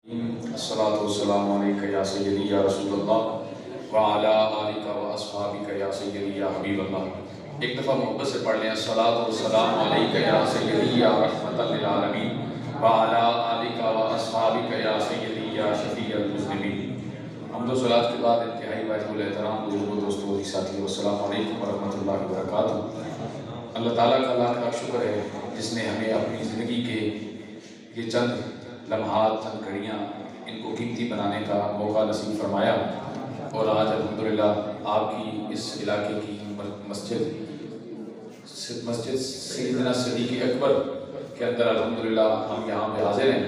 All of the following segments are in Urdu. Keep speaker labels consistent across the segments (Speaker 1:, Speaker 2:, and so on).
Speaker 1: الصلاۃ والسلام علیکہ یا سیدی یا رسول اللہ وعلی آلک و اصحابک یا سیدی یا حبیب اللہ۔ ایک دفعہ محبت سے پڑھ لیں، الصلاۃ والسلام علیکہ یا سیدی یا رحمۃ للعالمین وعلی آلک و اصحابک یا سیدی یا شفیع المذنبین۔ حمد و صلوات کے بعد انتہائی واجب الاحترام بزرگوں، دوستوں، ساتھیوں، السلام علیکم ورحمۃ اللہ وبرکاتہ۔ اللہ تعالیٰ کا لاکھ لاکھ شکر ہے جس نے ہمیں اپنی زندگی کے یہ چند لمحات، چند گھڑیاں ان کو قیمتی بنانے کا موقع نصیب فرمایا، اور آج الحمدللہ آپ کی اس علاقے کی مسجد سیدنا صدیق اکبر کے اندر الحمدللہ ہم یہاں پہ حاضر ہیں۔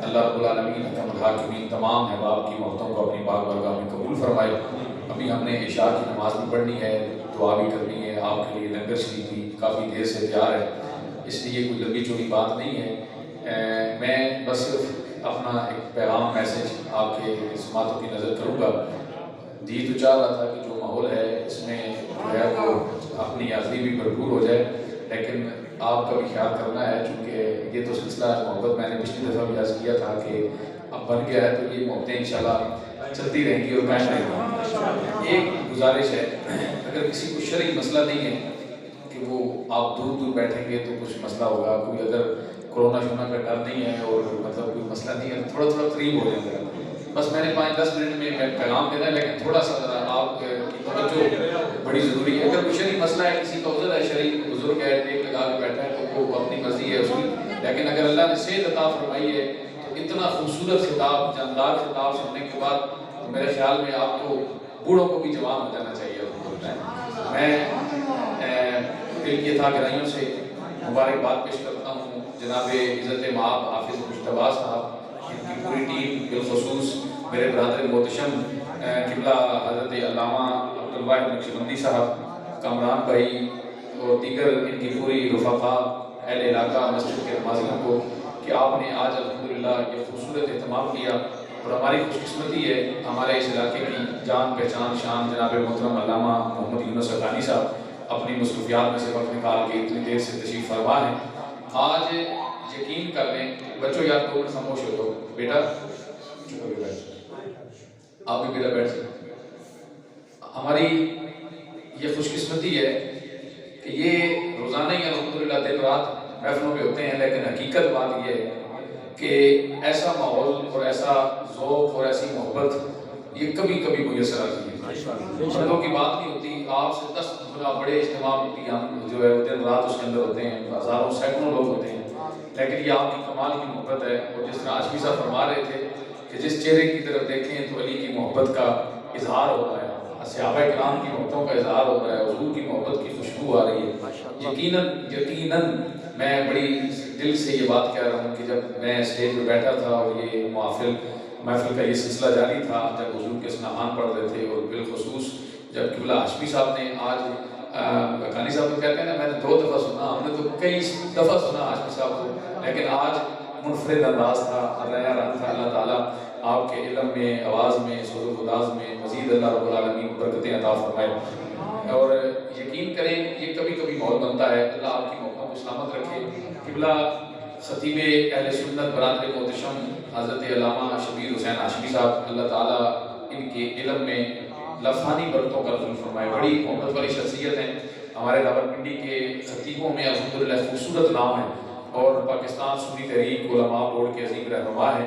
Speaker 1: اللہ رب العالمین حکم الحاکمین تمام احباب کی محبتوں کو اپنی پاک بارگاہ میں قبول فرمائے۔ ابھی ہم نے عشاء کی نماز بھی پڑھنی ہے، دعا بھی کرنی ہے، آپ کے لیے لنگر شریف بھی کافی دیر سے تیار ہے، اس لیے کوئی لمبی چوڑی بات نہیں ہے۔ میں بس صرف اپنا ایک پیغام میسج آپ کے سماعتوں کی نظر کروں گا۔ جی تو چاہ رہا تھا کہ جو ماحول ہے اس میں جو ہے وہ اپنی حاضری بھی بھرپور ہو جائے، لیکن آپ کا بھی خیال کرنا ہے، چونکہ یہ تو سلسلہ محبت میں نے پچھلی دفعہ بھی عرض کیا تھا کہ اب بن گیا ہے تو یہ محبتیں انشاءاللہ چلتی رہیں گی اور قائم رہیں گی۔ ایک گزارش ہے، اگر کسی کو شرعی مسئلہ نہیں ہے کہ وہ آپ دور دور بیٹھیں گے تو کچھ مسئلہ ہوگا، کوئی اگر کورونا شونا کا ڈر نہیں ہے اور مطلب کوئی مسئلہ نہیں ہے، تھوڑا تھوڑا قریب ہو جائے گا۔ بس میں نے 5-10 منٹ میں پیغام دینا ہے، لیکن تھوڑا سا ذرا آپ کی توجہ بڑی ضروری ہے۔ اگر کوئی شرعی مسئلہ ہے، کسی کا عذر ہے، شرعی بزرگ ہے، ٹیک لگا کے بیٹھا ہے تو وہ اپنی مرضی ہے اس کی، لیکن اگر اللہ نے صحت عطا فرمائی ہے تو اتنا خوبصورت خطاب، جاندار خطاب سننے کے بعد تو میرے خیال میں آپ کو بوڑھوں کو بھی جوان ہو جانا چاہیے۔ میں دل کی تھا گہرائیوں سے مبارکباد پیش کرتا ہوں جناب عزت مآب حافظ مجتبیٰ صاحب، ان کی پوری ٹیم، بالخصوص میرے برادر محتشم قبلہ حضرت علامہ عبدالواحد نقشبندی صاحب، کامران بھائی اور دیگر ان کی پوری رفقا، اہل علاقہ، مسجد کے نمازیوں کو کہ آپ نے آج الحمدللہ یہ خوبصورت اہتمام کیا، اور ہماری خوش قسمتی ہے ہمارے اس علاقے کی جان پہچان شان جناب محترم علامہ محمد یونس حقانی صاحب اپنی مصروفیات میں سے وقت نکال کے اتنی دیر سے تشریف فرما ہیں۔ آج یقین کر لیں بچوں، یار 2 منٹ خاموش ہو دو بیٹا، آپ بھی بیٹا بیٹھ سکتے۔ ہماری یہ خوش قسمتی ہے کہ یہ روزانہ ہی الحمدللہ دن رات محفلوں پہ ہوتے ہیں، لیکن حقیقت بات یہ ہے کہ ایسا ماحول اور ایسا ذوق اور ایسی محبت یہ کبھی کبھی میسر آتی ہے۔ بندوں کی بات نہیں ہوتی، آپ سے 10 گنا بڑے اجتماع بھی ہم جو ہے دن رات اس کے اندر ہوتے ہیں، ہزاروں سینکڑوں لوگ ہوتے ہیں، لیکن یہ آپ کی کمال کی محبت ہے۔ اور جس طرح عاشقی صاحب فرما رہے تھے کہ جس چہرے کی طرف دیکھیں تو علی کی محبت کا اظہار ہو رہا ہے، صحابہ کرام کی محبتوں کا اظہار ہو رہا ہے، حضور کی محبت کی خوشبو آ رہی ہے۔ یقیناً میں بڑی دل سے یہ بات کہہ رہا ہوں کہ جب میں اسٹیج پہ بیٹھا تھا اور یہ محفل کا یہ سلسلہ جاری تھا، جب حضور کے اسناحان پڑھ رہے تھے، اور بالخصوص جب قبلہ ہاشمی صاحب نے آج حقانی صاحب تو کہتے ہیں نا، میں نے 2 دفعہ سنا، ہم نے تو کئی دفعہ سنا ہاشمی صاحب کو، لیکن آج منفرد انداز تھا، نیا رنگ تھا۔ اللہ تعالیٰ آپ کے علم میں، آواز میں، صوت و گداز میں مزید اللہ رب العالمین برکتیں عطا فرمائے، اور یقین کریں یہ کبھی کبھی ماحول بنتا ہے۔ اللہ آپ کی محبتوں کو سلامت رکھے۔ قبلہ خطیب اہل سنت برادر محتشم حضرت علامہ شبیر حسین ہاشمی صاحب، اللہ تعالیٰ ان کے علم میں لفظانی برکتوں کا نزول فرمائے، بڑی محبت والی شخصیت ہیں، ہمارے راولپنڈی کے خطیبوں میں الحمدللہ خوبصورت نام ہے، اور پاکستان سنی تحریک علماء بورڈ کے عظیم رہنما ہیں۔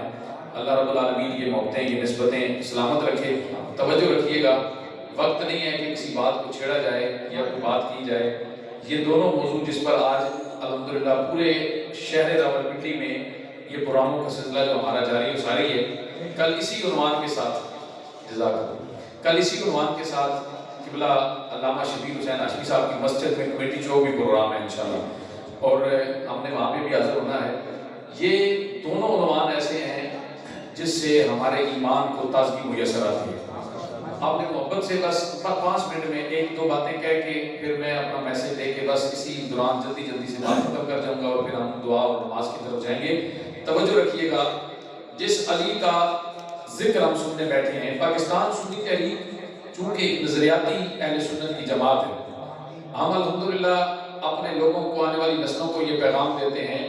Speaker 1: اللہ رب العالمین یہ محبتیں، یہ نسبتیں سلامت رکھے۔ توجہ رکھیے گا، وقت نہیں ہے کہ کسی بات کو چھیڑا جائے یا کوئی بات کی جائے۔ یہ دونوں موضوع جس پر آج الحمدللہ پورے شہر راولپنڈی میں یہ پروگراموں کا سلسلہ جو ہمارا جاری و ساری ہے، کل اسی عنوان کے ساتھ جزاک اللہ، کل اسی عنوان کے ساتھ قبلہ علامہ شبیر حسین ہاشمی صاحب کی مسجد میں کمیٹی چوک بھی پروگرام ہے انشاءاللہ، اور ہم نے وہاں پہ بھی حاضر ہونا ہے۔ یہ دونوں عنوان ایسے ہیں جس سے ہمارے ایمان کو تازگی میسر آتی ہے۔ آپ نے محبت سے بس 5 منٹ میں 1-2 باتیں کہہ کے پھر میں اپنا میسج دے کے بس اسی دوران جلدی سے بات ختم کر جاؤں گا، اور پھر ہم دعا اور نماز کی طرف جائیں گے۔ توجہ رکھیے گا، جس علی کا ذکر ہم سننے بیٹھے ہیں، پاکستان سنی تحریک چونکہ ایک نظریاتی اہل سنت کی جماعت ہے، ہم الحمدللہ اپنے لوگوں کو، آنے والی نسلوں کو یہ پیغام دیتے ہیں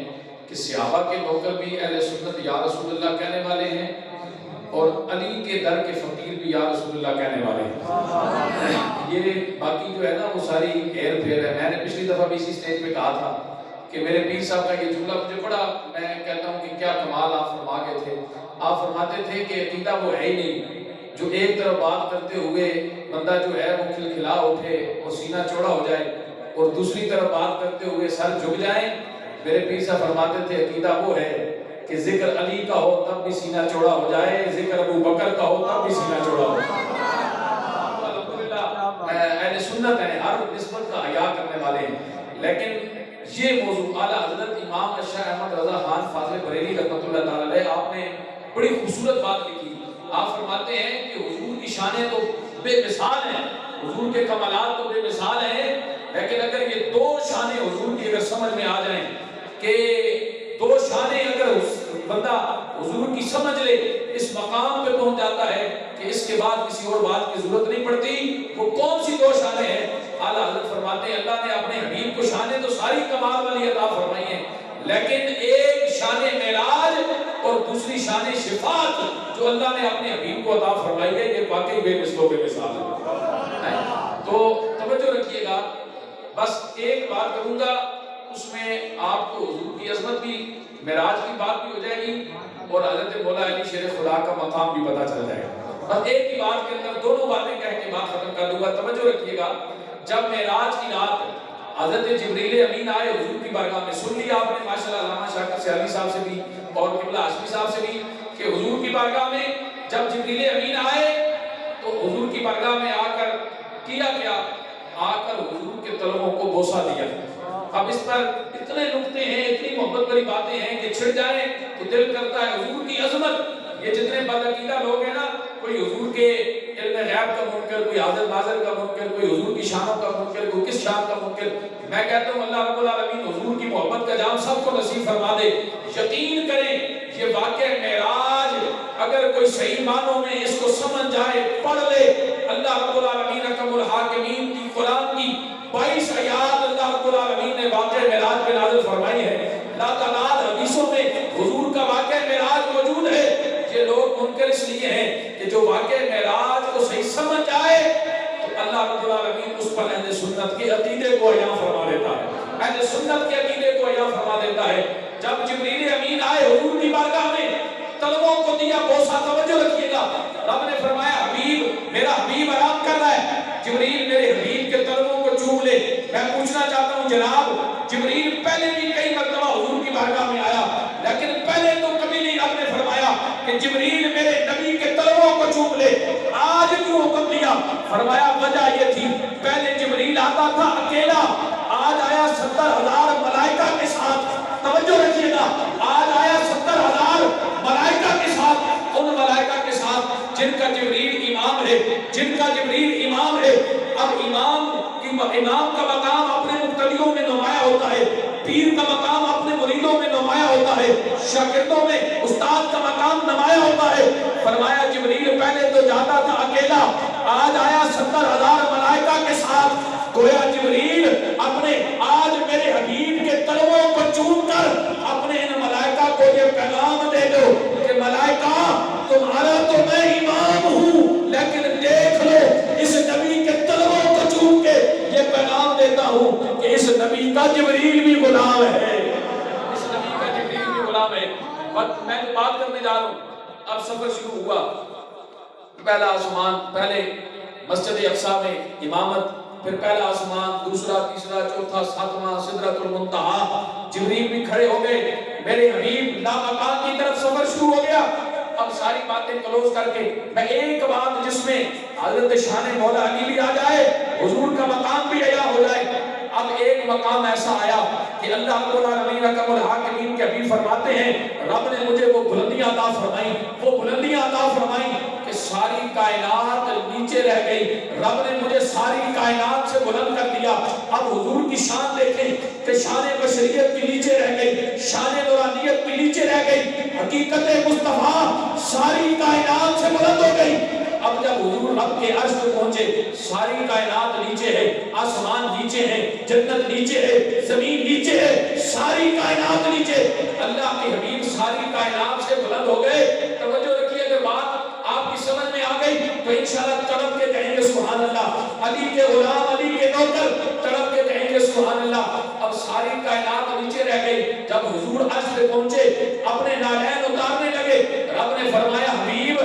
Speaker 1: کہ صحابہ کے نوکر بھی اہل سنت یا رسول اللہ کہنے والے ہیں اور علی کے در کے فقیر بھی یا رسول اللہ کہنے والے ہیں۔ یہ باقی جو ہے نا وہ ساری ہیر پھیر ہے۔ میں نے پچھلی دفعہ بھی اسی سٹیج پہ کہا تھا کہ میرے پیر صاحب کا یہ جملہ مجھے بڑا، میں کہتا ہوں کہ کیا کمال آپ فرما گئے تھے۔ آپ فرماتے تھے کہ عقیدہ وہ ہے ہی نہیں جو ایک طرف بات کرتے ہوئے بندہ جو ہے وہ کھلکھلا اٹھے اور سینہ چوڑا ہو جائے اور دوسری طرف بات کرتے ہوئے سر جھک جائیں۔ میرے پیر صاحب فرماتے تھے عقیدہ وہ ہے کہ ذکر علی کا ہو تب بھی سینہ چوڑا ہو جائے، ذکر ابو بکر کا ہو تب بھی سینہ چوڑا ہو جائے۔ الحمدللہ اہل سنت ہیں، ہر نسبت کا حیا کرنے والے ہیں، لیکن یہ موضوع اعلیٰ حضرت امام اشاہ احمد رضا خان فاضل بریلی رحمۃ اللہ تعالی علیہ آپ نے بڑی خوبصورت بات لکھی۔ آپ فرماتے ہیں کہ حضور کی شانیں تو بے مثال ہیں، حضور کے کمالات تو بے مثال ہیں، لیکن اگر یہ دو شانیں حضور کی اگر سمجھ میں آ جائیں کہ دو شانیں اگر بندہ حضور کی سمجھ لے، اس مقام پہ پہنچ جاتا ہے کہ اس کے بعد کسی اور بات کی ضرورت نہیں پڑتی۔ وہ کون سی دو شانیں ہیں؟ اعلیٰ حضرت فرماتے ہیں اللہ نے اپنے حبیب کو شانیں تو ساری کمال والی عطا فرمائی ہیں، لیکن ایک شان معراج اور دوسری شان شفاعت جو اللہ نے اپنے حبیب کو عطا فرمائی ہے، یہ واقعی بے مثلوں بے مثال ہے۔ تو توجہ رکھیے گا، بس ایک بات کروں گا، اس میں آپ کو حضور کی عظمت بھی، معراج کی بات بھی ہو جائے گی اور حضرت مولا علی شیر خدا کا مقام بھی پتہ چل جائے گا۔ بس ایک ہی بات کے اندر دونوں باتیں کہہ کے بات ختم کر دوں گا۔ توجہ رکھیے گا، جب معراج کی رات حضرت جبریل امین آئے حضور کی بارگاہ میں، سن لیا آپ نے ماشاءاللہ علامہ شاکر سیالی صاحب سے بھی اور قبلہ ہاشمی صاحب سے بھی کہ حضور کی بارگاہ میں جب جبریل امین آئے تو حضور کی بارگاہ میں آ کر کیا آ کر حضور کے طلبوں کو بوسہ دیا۔ اب اس پر اتنے نکتے ہیں، اتنی محبت بڑی باتیں ہیں کہ چھڑ جائیں تو دل کرتا ہے حضور کی عظمت۔ یہ جتنے بدعقیدہ لوگ ہیں نا، کوئی حضور کے علم غیب کا منکر، کوئی حاضر ناظر کا منکر، کوئی حضور کی شانوں کا منکر، کوئی کس شان کا منکر، میں کہتا ہوں اللہ رب العالمین حضور کی محبت کا جام سب کو نصیب فرما دے۔ یقین کریں یہ واقعہ معراج اگر کوئی صحیح معنوں میں اس کو سمجھ جائے، پڑھ لے، اللہ رب العالمین حکم الحاکمین کی قرآن کی 22 آیات اللہ رب العالمین نے واقعہ معراج پہ نازل فرمائی ہے۔ اللہ تعالیٰ حدیثوں میں حضور کا واقعہ معراج موجود ہے۔ یہ لوگ منکر اس لیے ہیں کہ جو واقعہ معراج کو صحیح سمجھ جائے تو اللہ رب العالمین اس پر اہل سنت کے عقیدے کو عیاں فرما دیتا ہے، اہل سنت کے عقیدے کو عیاں فرما دیتا ہے۔ جب جبریل امین آئے حضور کی بارگاہ میں، طلبوں کو دیا بوسہ۔ توجہ رکھیے گا، رب نے فرمایا حبیب، میرا حبیب آرام کر رہا ہے، جبریل میرے حبیب کے طلبوں کو چوم لے۔ میں پوچھنا چاہتا ہوں جناب، جبریل پہلے بھی کئی مرتبہ حضور کی بارگاہ میں آیا، لیکن پہلے تو کبھی نہیں رب نے فرمایا کہ جبریل میرے نبی کے طلبوں کو چوم لے۔ آج کیوں حکم دیا؟ فرمایا وجہ یہ تھی، پہلے جبریل آتا تھا اکیلا، آج آیا 70,000 ملائکہ کے ساتھ۔ توجہ رکھیے گا، آج آیا 70,000 ملائکہ کے ساتھ، ان ملائکہ کے ساتھ جن کا جبریل امام ہے، جن کا جبریل امام ہے۔ اب امام کا مقام اپنے مقتدیوں میں نمایاں ہوتا ہے، پیر کا مقام اپنے مریدوں میں نمایاں ہوتا ہے، شاگردوں میں استاد کا مقام نمایاں ہوتا ہے۔ فرمایا جبریل پہلے تو جاتا تھا اکیلا، آج آیا 70,000 ملائکہ کے ساتھ۔ گویا جبریل اپنے آج میرے حبیب کے طلبوں کو چون کر اپنے ان ملائکہ کو یہ پیغام دے دو کہ ملائکہ تمہارا تو میں امام ہوں، لیکن دیکھ لو اس نبی کے طلبوں کو چون کے یہ پیغام دیتا ہوں کہ اس نبی کا جبریل بھی غلام ہے، اس نبی کا جبریل بھی غلام ہے۔ میں بات کرنے جا رہا ہوں، اب سفر شروع ہوا، پہلا آسمان، پہلے مسجد اقصی میں امامت، پھر پہلا آسمان، دوسرا، تیسرا، چوتھا، ساتواں، سدرۃ المنتہا، جبریل بھی کھڑے ہو گئے، میرے حبیب لامکان کی طرف سفر شروع ہو گیا۔ اب ساری باتیں کلوز کر کے میں ایک بات جس میں حضرت شان مولا علی بھی آ جائے، حضور کا مقام بھی عیاں ہو جائے۔ اب ایک مقام ایسا آیا کہ اللہ رب العالمین حکم الحاکمین کے حبیب فرماتے ہیں رب نے مجھے وہ بلندیاں عطا فرمائیں، وہ بلندیاں عطا فرمائیں کہ ساری کائنات نیچے رہ گئی، رب نے مجھے ساری کائنات سے بلند کر دیا۔ اب حضور کی شان دیکھیں کہ شان بشریت بھی نیچے رہ گئی، شان نورانیت بھی نیچے رہ گئی، حقیقت مصطفیٰ ساری کائنات سے بلند ہو گئی۔ اب جب حضور رب کے عرش پہ پہنچے، ساری کائنات نیچے ہے، آسمان نیچے ہے، جنت نیچے ہے، زمین نیچے ہے، ساری کائنات نیچے۔ اللہ کے حبیب ساری کائنات سے بلند ہو گئے. توجہ رکھیے، اگر بات آپ کی سمجھ میں آ گئی تو انشاءاللہ تڑپ کے کہیں گے سبحان اللہ. علی کے غلام، علی کے نوکر تڑپ کے کہیں گے سبحان اللہ. اب ساری کائنات نیچے رہ گئی. جب حضور عرش پہ پہنچے اپنے نالین اتارنے لگے، رب نے فرمایا حبیب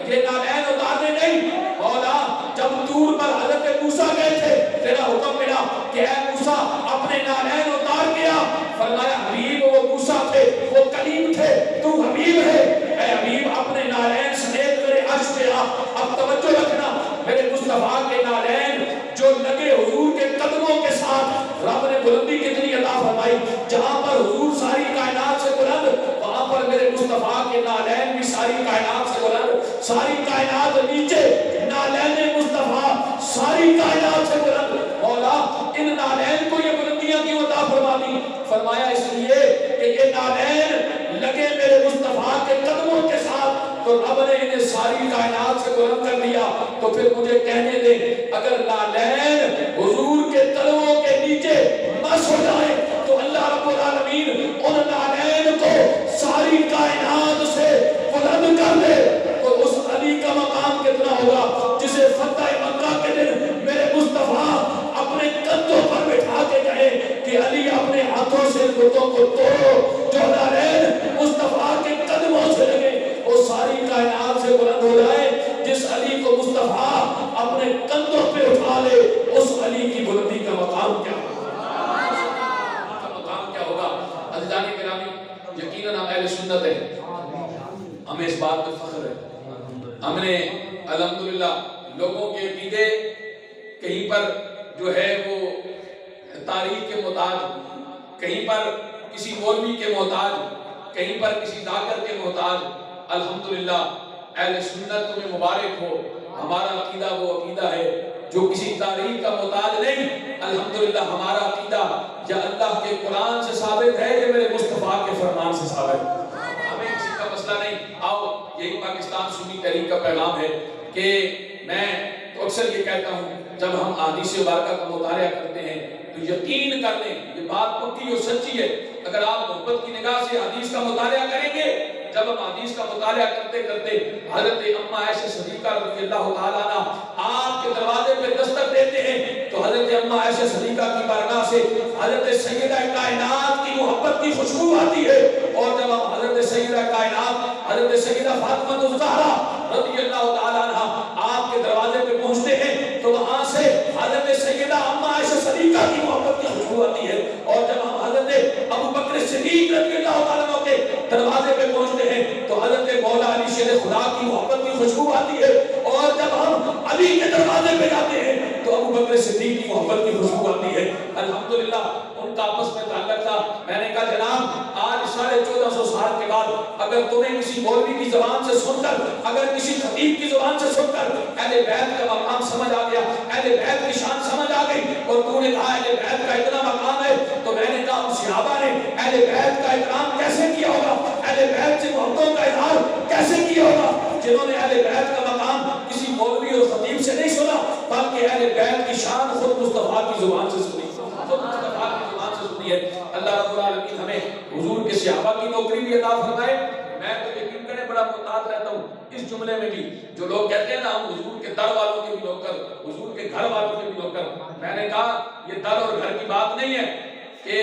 Speaker 1: یہ نالین اتارنے نہیں، مولا جب طور پر حضرت موسیٰ گئے تھے تیرا حکم ملا کہ اے موسیٰ اپنے نالین اتار گیا. فرمایا حبیب وہ موسیٰ تھے، وہ کلیم تھے، تو حبیب ہے. اے حبیب اپنے نالین سمیت میرے عرش پہ آ. اب توجہ رکھنا، میرے مصطفیٰ کے نالین جو لگے حضور کے قدموں کے ساتھ، رب نے بلندی کتنی عطا فرمائی. جہاں پر حضور ساری کائنات سے بلند، وہاں پر میرے مصطفیٰ کے نالین بھی ساری کائنات سے بلند. ساری کائنات نیچے، نالین مصطفیٰ ساری کائنات سے بلند. مولا ان نالین کو یہ بلندیاں کیوں عطا فرما دی؟ فرمایا اس لیے کہ یہ نالین لگے میرے مصطفیٰ کے قدموں کے ساتھ، تو رب نے انہیں ساری کائنات سے بلند کر دیا. تو پھر مجھے کہنے دے، اگر نالین حضور کے قدموں کے نیچے مس ہو جائے تو اللہ رب العالمین ان نالین کو ساری کائنات سے بلند کر دے. تو اس علی کا مقام کتنا ہوگا جسے فتح مکہ کے دن میرے مصطفیٰ اپنے کندھوں پر بٹھا کے کہے کہ علی اپنے ہاتھوں سے بتوں کو توڑو. جو نالین مصطفیٰ کے قدموں سے لگے وہ ساری کائنات سے بلند ہو جائے. جس علی کو مصطفیٰ اپنے کندھوں پہ اٹھا لے اس علی کی بلندی کا مقام کیا ہوگا؟ عزیزان گرامی، یقیناً ہم اہل سنت ہیں، ہمیں اس بات پر فخر ہے. ہم نے الحمدللہ لوگوں کے عقیدے کہیں پر جو ہے وہ تاریخ کے محتاج، کہیں پر کسی مولوی کے محتاج، کہیں پر کسی ذاکر کے محتاج. الحمدللہ اہل سنت تمہیں مبارک ہو. ہمارا عقیدہ وہ عقیدہ ہے جو کسی تاریخ کا محتاج نہیں. الحمدللہ ہمارا عقیدہ یا اللہ کے قرآن سے ثابت ہے یا میرے مصطفیٰ کے فرمان سے ثابت ہے. ہمیں کسی کا مسئلہ نہیں. آؤ یہی پاکستان سنی تحریک کا پیغام ہے کہ میں تو اکثر یہ کہتا ہوں جب ہم احادیث مبارکہ کا مطالعہ کرتے ہیں تو یقین کر لیں یہ بات پکی اور سچی ہے. اگر آپ محبت کی نگاہ سے حدیث کا مطالعہ کریں گے، جب ہم حدیث کا مطالعہ کرتے کرتے حضرت اما عائشہ صدیقہ رضی اللہ تعالیٰ عنہ آپ کے دروازے پہ دستک دیتے ہیں تو حضرت اما عائشہ صدیقہ کی بارگاہ سے حضرت سیدہ کائنات کی محبت کی خوشبو آتی ہے. اور جب ہم حضرت سیدہ کائنات حضرت سیدہ فاطمہ الزہرا رضی اللہ تعالیٰ عنہ آپ کے دروازے پہ پہنچتے ہیں تو وہاں سے حضرت سیدہ اما عائشہ صدیقہ کی محبت کی خوشبو آتی ہے. اور جب ہم حضرت ابو بکر صدیق رضی اللہ تعالیٰ عنہ کے دروازے پہ پہنچتے ہیں تو حضرت مولا علی شیر خدا کی محبت کی خوشبو آتی ہے. اور جب ہم علی کے دروازے پہ جاتے ہیں تو ابو بکر صدیق کی محبت کی خوشبو آتی ہے. الحمدللہ ان کا آپس میں تعلق تھا. میں نے کہا جناب آج 1450 سال کے بعد اگر تمہیں کسی مولوی کی زبان سے سن کر، اگر کسی خطیب کی زبان سے سن کر اہل بیت کا مقام سمجھ آ گیا، اہل بیت کی شان سمجھ آ گئی اور تو نے کہا اہل بیت کا اتنا مقام ہے، تو میں نے کہا ان صحابہ نے اہل بیت کا اکرام کیسے کیا ہوگا، اہل بیت سے محبتوں کا اظہار کیسے کیا ہوگا، جنہوں نے اہل بیت کا مقام کسی مولوی اور خطیب سے نہیں سنا بلکہ اہل بیت کی شان خود مصطفیٰ کی زبان سے سنی، خود مصطفیٰ کی زبان سے سنی ہے. اللہ رب العالمین ہمیں حضور کے صحابہ کی نوکری بھی عطا فرمائے. میں تو یقین کرنے بڑا محتاط رہتا ہوں اس جملے میں بھی جو لوگ کہتے ہیں نا ہم حضور کے در والوں کے بھی نوکر، حضور کے گھر والوں کے بھی نوکر. میں نے کہا یہ در اور گھر کی بات نہیں ہے کہ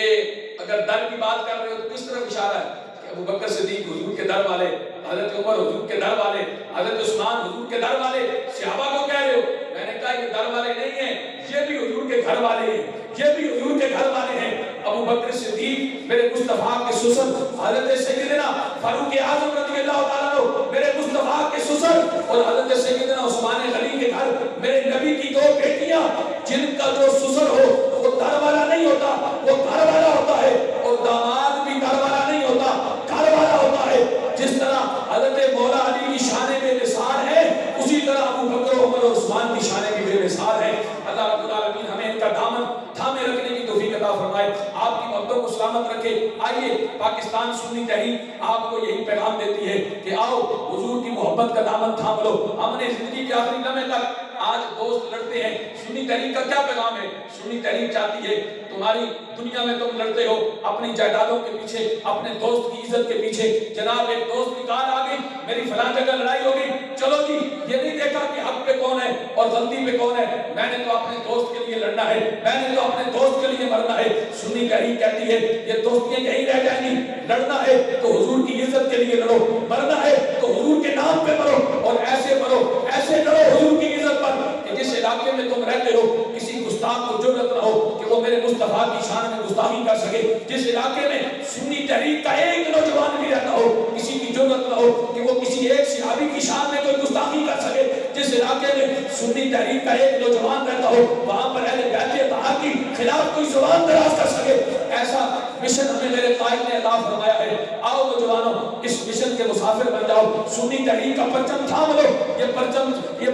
Speaker 1: اگر در کی بات کر رہے ہو تو کس طرف اشارہ ہے کہ ابو بکر صدیق حضور کے در والے، حضرت عمر حضور کے در والے، حضرت عثمان حضور کے در والے، صحابہ کو کہہ رہے ہو. میں نے کہا یہ در والے نہیں ہیں، یہ بھی حضور کے گھر والے ہیں، یہ بھی حضور کے گھر والے ہیں. ابو بکر صدیق میرے مصطفیٰ کے سسر، حضرت سیدنا فاروق اعظم رضی اللہ تعالیٰ عنہ میرے مصطفیٰ کے سسر، اور حضرت سیدنا عثمان غنی کے گھر میرے نبی کی 2 بیٹیاں جن کا جو سسر ہو وہ در والا نہیں ہوتا، وہ گھر والا ہوتا ہے. اور داماد بھی در والا نہیں ہوتا، گھر والا ہوتا ہے. جس طرح حضرت مولا علی کی شان بے مثال ہے اسی طرح ابو بکر و عمر اور عثمان کی شان بھی بے مثال ہے. اللہ رب العالمین ہمیں ان کا دامن تھامے رکھنے کی توفیق عطا فرمائے، آپ کی محبتوں کو سلامت رکھے. آئیے پاکستان سنی تحریک آپ کو یہی پیغام دیتی ہے کہ آؤ حضور کی محبت کا دامن تھام لو. ہم نے زندگی کے آخری لمحے تک آج دوست لڑتے ہیں. سنی تحریک کا کیا پیغام ہے؟ سنی تحریک چاہتی ہے تمہاری دنیا میں تم لڑتے ہو اپنی جائیدادوں کے پیچھے، اپنے دوست کی عزت کے پیچھے. جناب ایک دوست کی کار آ گئی، میری فلاں جگہ لڑائی ہو گئی، چلو جی یہ نہیں دیکھا کہ حق پہ کون ہے اور غلطی پہ کون ہے، میں نے تو اپنے دوست کے لیے لڑنا ہے، میں نے تو اپنے دوست کے لیے مرنا ہے. سنی تحریک کہتی ہے یہ دوستیاں یہی رہ جائیں گی. لڑنا ہے تو حضور کی عزت کے لیے لڑو، مرنا ہے تو حضور کے نام پہ مرو، اور ایسے مرو ایسے لڑو حضور کی عزت پر کہ جس علاقے میں تم رہتے ہو کسی گستاخ کو جرأت نہ ہو کہ وہ میرے مصطفیٰ کی شان میں گستاخی کر سکے. جس علاقے میں سنی تحریک کا ایک نوجوان بھی رہتا ہو کسی کی جرأت نہ ہو کہ وہ کسی ایک صحابی کی شان میں کوئی گستاخی کر سکے. جس علاقے میں سنی تحریک کا ایک نوجوان رہتا ہو وہاں پر اہل بیت اطہار کی خلاف کوئی زبان دراز کر سکے. ایسا مشن ہمیں میرے قائد نے عطا فرمایا ہے. آؤ نوجوانوں اس مشن کے مسافر بن جاؤ. سنی تحریک کا پرچم تھام لو. یہ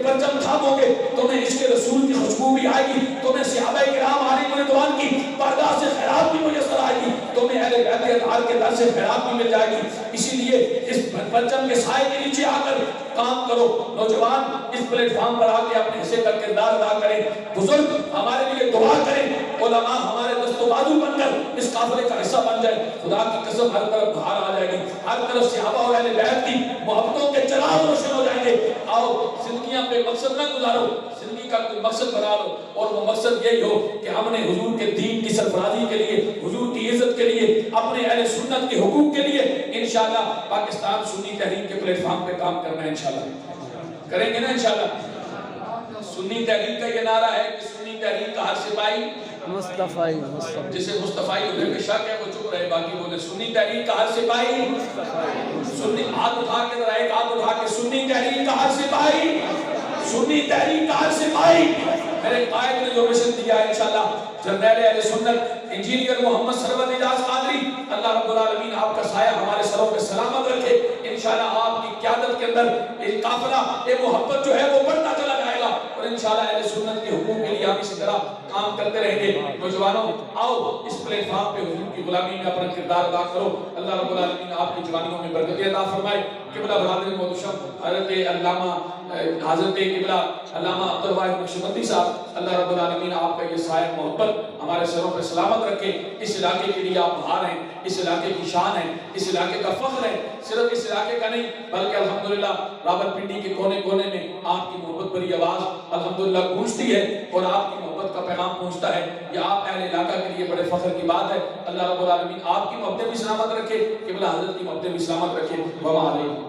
Speaker 1: پرچم تھامو گے تمہیں عشق رسول کی خوشبو بھی آئے گی، تمہیں صحابہ کرام علیہ رضوان کی بارگاہ سے خیرات بھی میسر آئے گی، تمہیں اہل بیت اطہار کے در سے خیرات بھی مل جائے گی. اسی لیے اس پرچم کے سائے کے نیچے آ کر کام کرو. نوجوان اس پلیٹ فارم پر آ کے اپنے حصے کا کردار ادا کریں. بزرگ ہمارے لیے دعا کریں. علماء ہمارے دست و بازو بن کر اس قافلے کا حصہ بن جائے. خدا کی قسم ہر طرف بہار آ جائے گی، ہر طرف صحابہ اور اہل بیت کی محبتوں کے چراغ روشن ہو جائیں گے. آؤ زندگیاں بے مقصد نہ گزارو، زندگی کا کوئی مقصد بنا لو، اور وہ مقصد یہی ہو کہ ہم نے حضور کے دین کی سرفرازی کے لیے، حضور کی عزت کے لیے، اپنے اہل سنت کے حقوق کے لیے انشاءاللہ پاکستان سنی تحریک کے پلیٹ فارم پہ کام کرنا ہے. انشاءاللہ کریں گے نا انشاءاللہ. سنی تحریک کا یہ نعرہ ہے کہ سنی تحریک کا ہر سپاہی
Speaker 2: مصطفی
Speaker 1: جسے مصطفی ہونے کے شک ہے وہ چپ رہے، باقی بولے سنی تحریک کا ہر سپاہی. سنی ہاتھ اٹھا کے ذرا ایک ہاتھ اٹھا کے سنی تحریک کا ہر سپاہی، سنی تحریک کا ہر سپاہی. میرے قائد نے جو مشن دیا ہے انشاءاللہ جرنیل اہل سنت انجینئر محمد سرور اعجاز قادری، اللہ رب العالمین آپ کا سایہ ہمارے سروں پہ سلامت رکھے. انشاءاللہ آپ کی قیادت کے اندر ایک قافلہ ایک محبت جو ہے وہ بڑھتا چلا جائے گا، اور انشاءاللہ اہل سنت کے حقوق کے لیے ہم اسی طرح کام کرتے رہیں گے. نوجوانوں آؤ اس پلیٹ فارم پہ حضور کی غلامی میں اپنا کردار ادا کرو. اللہ رب العالمین آپ کی جوانیوں میں برکت عطا فرمائے. قبلہ برادر محتشم حضرت علامہ حضرت قبلہ علامہ عبدالواحد نقشبندی صاحب، اللہ رب العالمین آپ کا یہ سایہ محبت ہمارے سروں پہ سلامت رکھے. اس علاقے کے لیے آپ بہار ہیں، اس علاقے کی شان ہے، اس علاقے کا فخر ہے. صرف اس علاقے کا نہیں بلکہ الحمدللہ راولپنڈی کے کونے کونے میں آپ کی محبت بھری آواز الحمدللہ گونجتی ہے اور آپ کی محبت کا پیغام پہنچتا ہے. یہ آپ اہل علاقہ کے لیے بڑے فخر کی بات ہے. اللہ رب العالمین آپ کی محبتیں بھی سلامت رکھے، قبلہ حضرت کی محبتیں بھی سلامت رکھے. وما علیکم.